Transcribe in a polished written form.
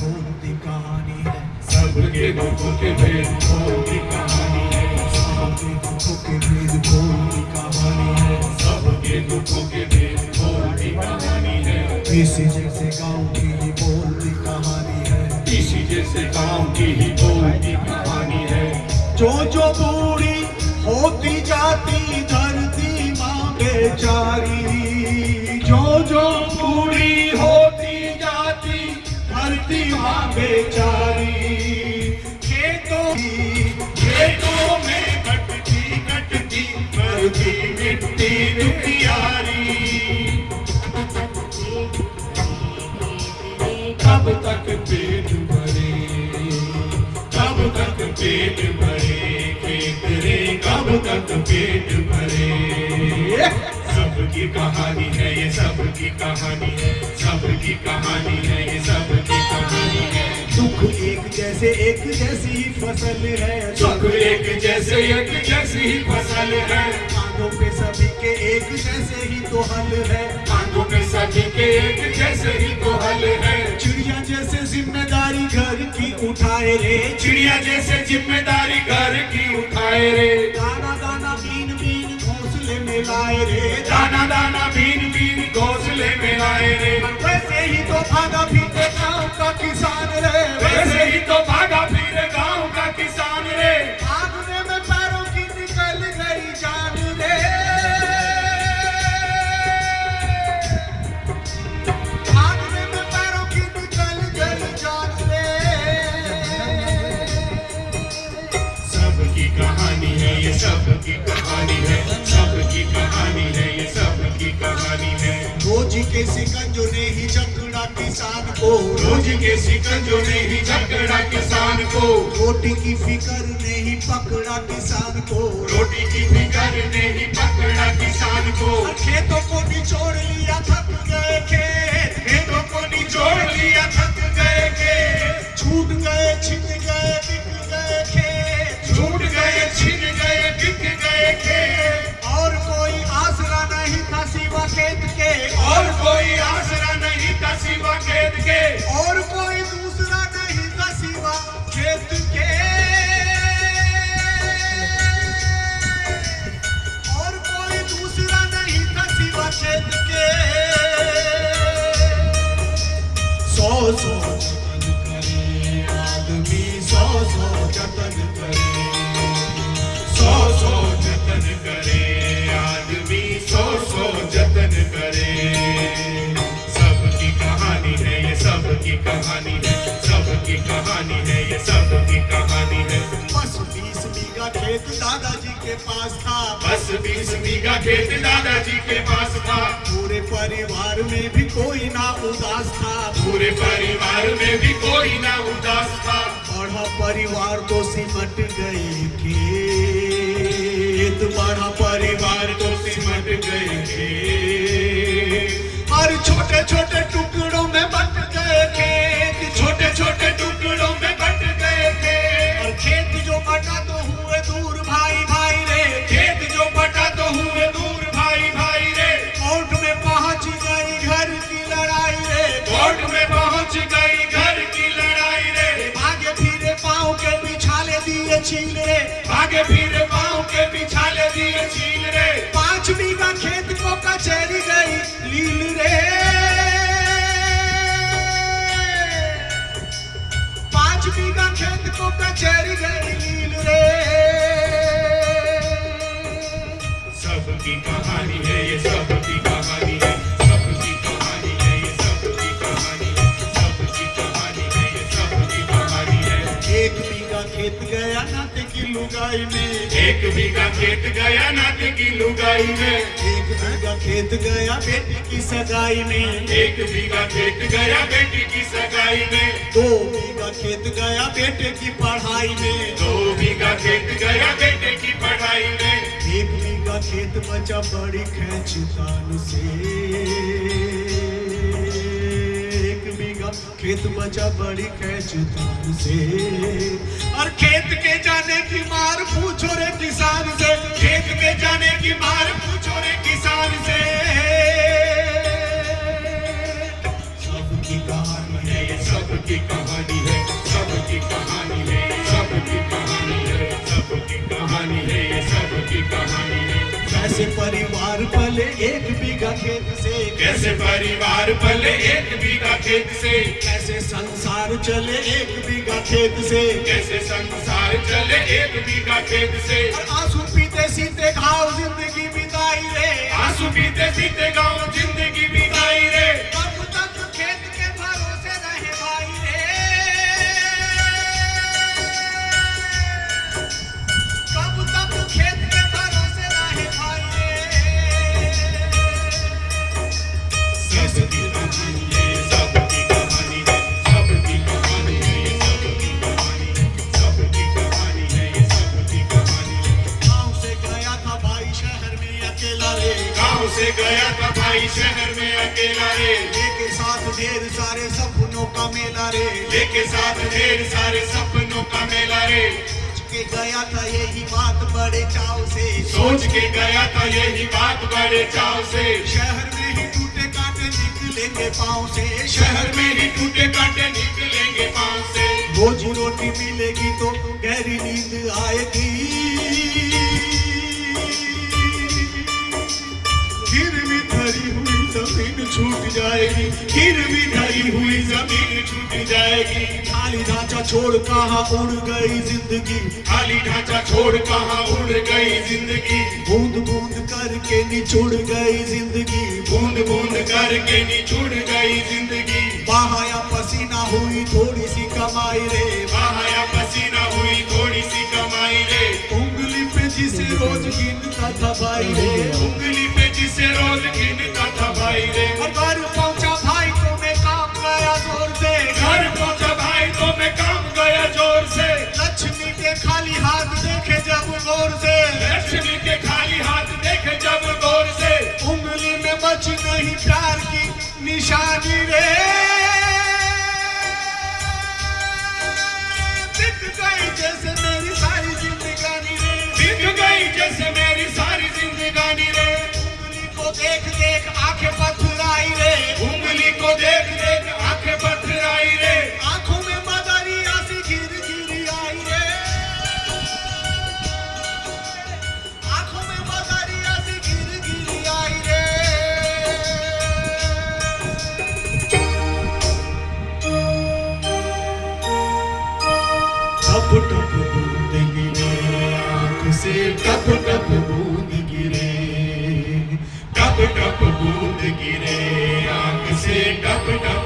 खोलती कहानी है, सबके दुखों के भेद खोलती कहानी है, सबके दुखों के भेद खोलती कहानी है, सबके दुखों के भेद खोलती कहानी है। इसी जैसे गाँव की ही बोलती कहानी है, इसी जैसे गाँव की ही बोलती कहानी है। जो जो बूढ़ी होती जाती धरती माँ बेचारी, जो जो बूढ़ी होती जाती धरती माँ बेचारी, खेतों में कटती कटती मरती मिट्टी दुखियारी। कब तक पेट भरे, कब तक पेट भरे खेत रे, कब तक पेट भरे। सबकी कहानी है ये, सबकी कहानी है, सबकी कहानी है ये, सबकी कहानी है। दुख एक जैसे एक जैसी ही फसल है, सुख एक जैसे एक जैसी ही फसल है, कांधों पे सभी के एक जैसे ही तो हल है, कांधों पे सभी के एक जैसे ही तो हल है। चिड़िया जैसे जिम्मेदारी घर की उठाए रे, चिड़िया जैसे जिम्मेदारी घर की उठाए रे, दाना दाना बीन बीन घोंसले में लाए रे, दाना दाना बीन बीन घोंसले में लाए रे। वैसे ही तो भागा फिरते गाँव का किसान रे, वैसे ही तो भागा फिर गाँव का किसान रे। भागने में पैरों की निकल गई जान रे, भागने में पैरों की निकल गई जान रे। सबकी कहानी है ये, सबकी कहानी है, सबकी कहानी है ये, सबकी कहानी है। रोज के सिकंजों ने ही जकड़ा किसान को, रोज के सिकंजों ने ही जकड़ा किसान को, रोटी की फिकर ने ही पकड़ा किसान को, रोटी की फिकर ने ही पकड़ा किसान को। खेतों को निचोड़ लिया थक गए खेत, खेतों को निचोड़ लिया थक गए खेत, छूट गए छिन गए बिक गए खेत, छूट गए छिन गए बिक गए खेत। और कोई आसरा नहीं था सिवा खेत के, और कोई आसरा नहीं था सिवा खेत के, और कोई दूसरा नहीं था सिवा खेत के, और कोई दूसरा नहीं था सिवा खेत के। सौ सौ जतन करे आदमी, सौ सौ जतन करे, सौ सौ जतन करे आदमी, सौ सौ जतन करे। सबकी कहानी है ये, सबकी कहानी है, सबकी कहानी है ये, सबकी कहानी है। बस 20 बीघा खेत दादाजी के पास था, बस 20 बीघा खेत दादाजी के पास था, पूरे परिवार में भी कोई ना उदास था, पूरे परिवार में भी कोई ना उदास था। बड़ा परिवार तो सिमट गए खेत, बड़ा परिवार तो सिमट गए खेत, और छोटे छोटे टुकड़ों में बंट गए खेत, छोटे छोटे टुकड़ों में बंट गए खेत। और खेत जो बटा तो हुए दूर भाई भाई रे, खेत जो बटा तो हुए दूर भाई भाई रे, कोर्ट में पहुंच गई घर की लड़ाई रे, कोर्ट में पहुंच गई घर की लड़ाई रे। भागे फिरे पाँव के बिछाले दिए छील रे, भागे फिर पाँव के बिछाले दिए छील रे। 5 बीघा खेत को कचहरी गई लील रे, 5 बीघा खेत को कचहरी गई लील रे। सबकी कहानी है ये, सबकी कहानी है, सबकी कहानी है ये, सबकी कहानी है, सबकी कहानी है ये, सबकी कहानी है। 1 बीघा खेत गया नाते की लुगाई में, 1 बीघा खेत गया नात की लुगाई में, 1 बीघा खेत गया बेटी की सगाई में, 1 बीघा खेत गया बेटी की सगाई में, 2 बीघा खेत गया बेटे की पढ़ाई में, 2 बीघा खेत गया बेटे की पढ़ाई में, 1 बीघा खेत बचा बड़ी खेचतान से, 1 बीघा खेत बचा बड़ी खेचतान से। और खेत के जाने की मार पूछो रे किसान से, खेत के जाने की मार पूछो रे किसान से। सबकी कहानी है ये, सब सबकी कहानी है, सबकी कहानी है, सबकी कहानी है, सबकी कहानी है, ये सबकी कहानी है। कैसे परिवार पले एक बीघा खेत से, कैसे परिवार पले एक बीघा खेत से, कैसे संसार चले एक बीघा खेत से, कैसे संसार चले एक बीघा खेत से। और आंसू पीते सीते घाव जिंदगी बिताई रे, आंसू पीते सीते गाँव जिंदगी बिताई रे। कब तक खेत के भरोसे रहे भाई रे, कब तक खेत के भरोसे रहे भाई रे। सबकी कहानी है, सबकी कहानी है, सबकी कहानी है, ये सबकी कहानी है, सबकी कहानी है, ये सबकी कहानी है। गाँव से गया था भाई शहर में अकेला रे, गाँव से गया था भाई शहर में अकेला रे, लेके साथ ढेर सारे सपनों का मेला रे, लेके साथ ढेर सारे सपनों का मेला रे। सोच के गया था यही बात बड़े चाव से, सोच के गया था यही बात बड़े चाव से। शहर में ही टूटे कांटे निकलेंगे पाँव से, शहर में ही टूटे कांटे निकलेंगे पाँव से। रोजी रोटी मिलेगी तो गहरी नींद आएगी, गिरवी धरी हुई जमीन छूट जाएगी, गिरवी धरी हुई जमीन छूट जाएगी। खाली ढांचा छोड़ कहाँ उड़ गई जिंदगी, खाली ढांचा छोड़ कहाँ उड़ गई जिंदगी। बूंद बूंद करके निचुड़ गई जिंदगी, बूंद बूंद करके निचुड़ गई जिंदगी। बहाया पसीना हुई थोड़ी सी कमाई रे, बहाया पसीना हुई थोड़ी सी कमाई रे। उंगली पे जिसे रोज गिनता था भाई रे, उंगली पे जिसे रोज गिनता था भाई रे। और घर पहुंचा भाई तो मैं काम गया जोर से, घर पहुंचा भाई तो मैं काम गया जोर से। लक्ष्मी के खाली हाथ देखे जब गौर से, लक्ष्मी के खाली हाथ देखे जब गौर से। उंगली में बच नहीं प्यार की निशानी रे, दिख गई जैसे मेरी सारी जिंदगानी रे, दिख गई जैसे मेरी सारी जिंदगानी रे। उंगली को देख देख आंखें पथराई रे, उंगली को देख देख आंखें पथराई रे। आंखों में मदरिया सी गिर गिर आई रे, आंखों में मदरिया सी गिर गिर आई रे। टप टप बूंद गिरे आंख से, टप टप बूंद गिरे, टप टप बूंद गिरे आंख से, टप टप